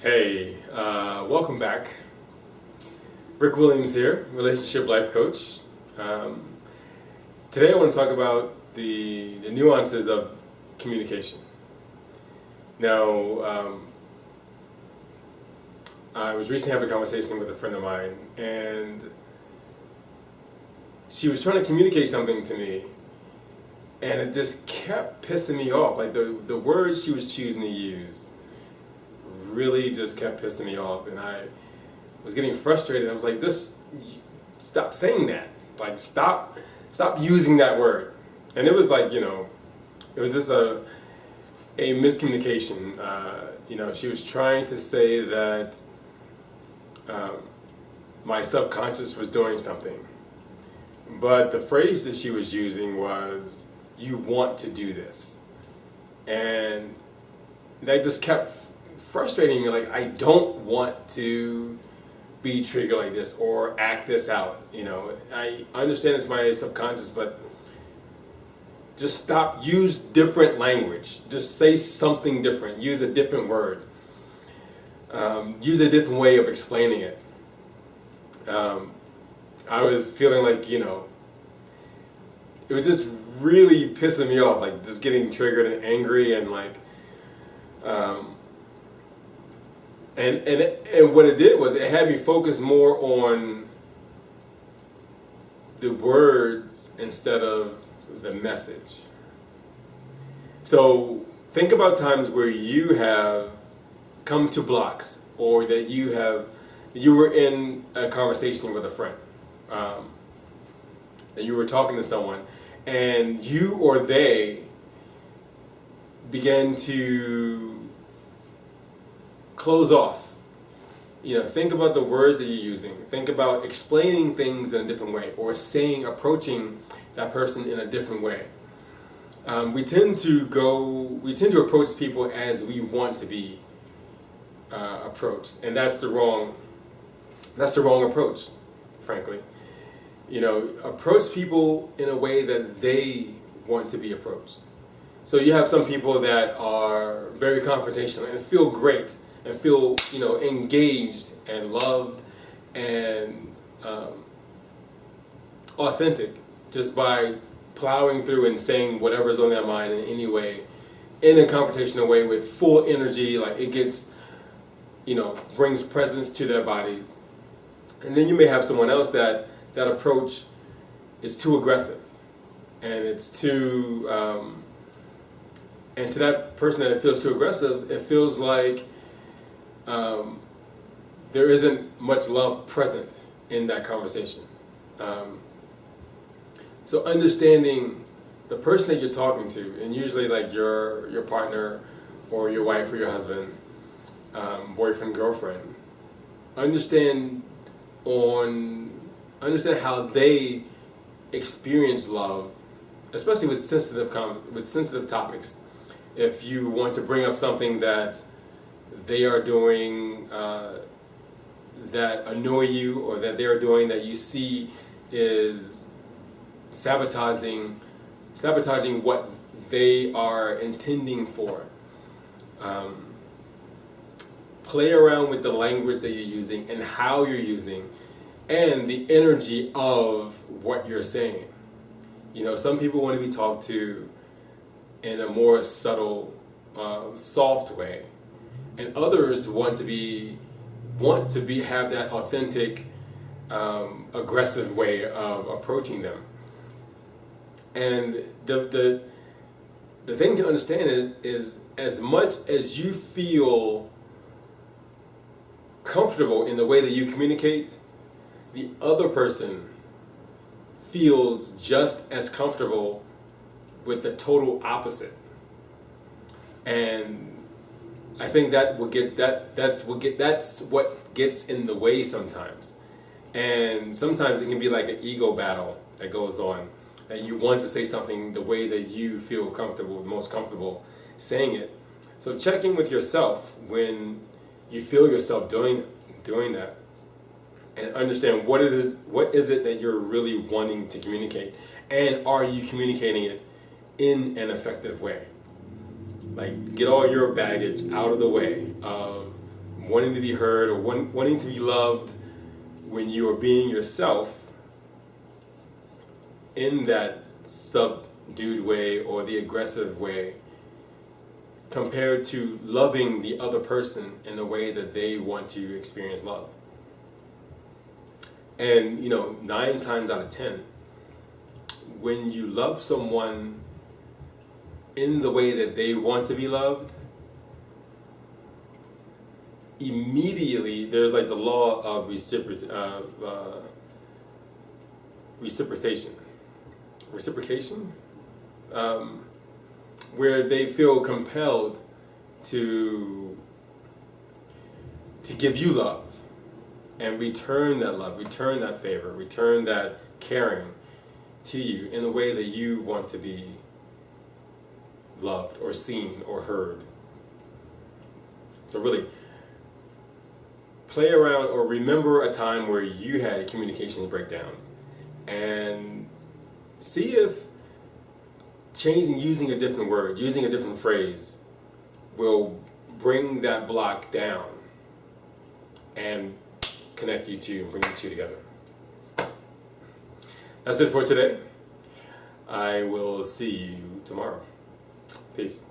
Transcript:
Hey, welcome back. Rick Williams here, relationship life coach. Today I want to talk about the nuances of communication. Now, I was recently having a conversation with a friend of mine, and she was trying to communicate something to me, and it just kept pissing me off. Like the words she was choosing to use really just kept pissing me off, and I was getting frustrated. I was like, stop saying that. Like, stop using that word. And it was like, it was just a miscommunication. She was trying to say that my subconscious was doing something. But the phrase that she was using was, "You want to do this." And that just kept frustrating me. Like, I don't want to be triggered like this or act this out. I understand it's my subconscious, but just stop. Use different language. Just say something different. Use a different word. Use a different way of explaining it. I was feeling like, it was just really pissing me off, like just getting triggered and angry, and like, and what it did was it had me focus more on the words instead of the message. So think about times where you have come to blocks, or that you were in a conversation with a friend, and you were talking to someone, and you or they began to close off. Think about the words that you're using. Think about explaining things in a different way, or approaching that person in a different way. We tend to approach people as we want to be approached, and that's the wrong approach, frankly. Approach people in a way that they want to be approached. So you have some people that are very confrontational and feel great and feel, engaged and loved and authentic just by plowing through and saying whatever's on their mind in any way, in a confrontational way with full energy. Like, it gets, brings presence to their bodies. And then you may have someone else that approach is too aggressive, and it's too, and to that person that it feels too aggressive, it feels like there isn't much love present in that conversation. So understanding the person that you're talking to, and usually like your partner or your wife or your husband, boyfriend, girlfriend, understand how they experience love, especially with sensitive topics. If you want to bring up something that they are doing that annoy you, or that they are doing that you see is sabotaging what they are intending for, play around with the language that you're using and how you're using, and the energy of what you're saying. Some people want to be talked to in a more subtle, soft way, and others want to have that authentic, aggressive way of approaching them. And the thing to understand is as much as you feel comfortable in the way that you communicate, the other person feels just as comfortable with the total opposite. And I think that's what gets in the way sometimes. And sometimes it can be like an ego battle that goes on, that you want to say something the way that you feel comfortable, most comfortable saying it. So check in with yourself when you feel yourself doing that, and understand what is it that you're really wanting to communicate, and are you communicating it in an effective way? Like, get all your baggage out of the way of wanting to be heard or wanting to be loved when you are being yourself in that subdued way or the aggressive way, compared to loving the other person in the way that they want to experience love. And 9 times out of 10, when you love someone in the way that they want to be loved, immediately there's like the law of reciprocation, where they feel compelled to give you love and return that love, return that favor, return that caring to you in the way that you want to be loved or seen or heard. So really, play around or remember a time where you had communication breakdowns and see if using a different word, using a different phrase will bring that block down and connect you two and bring you two together. That's it for today. I will see you tomorrow. Peace.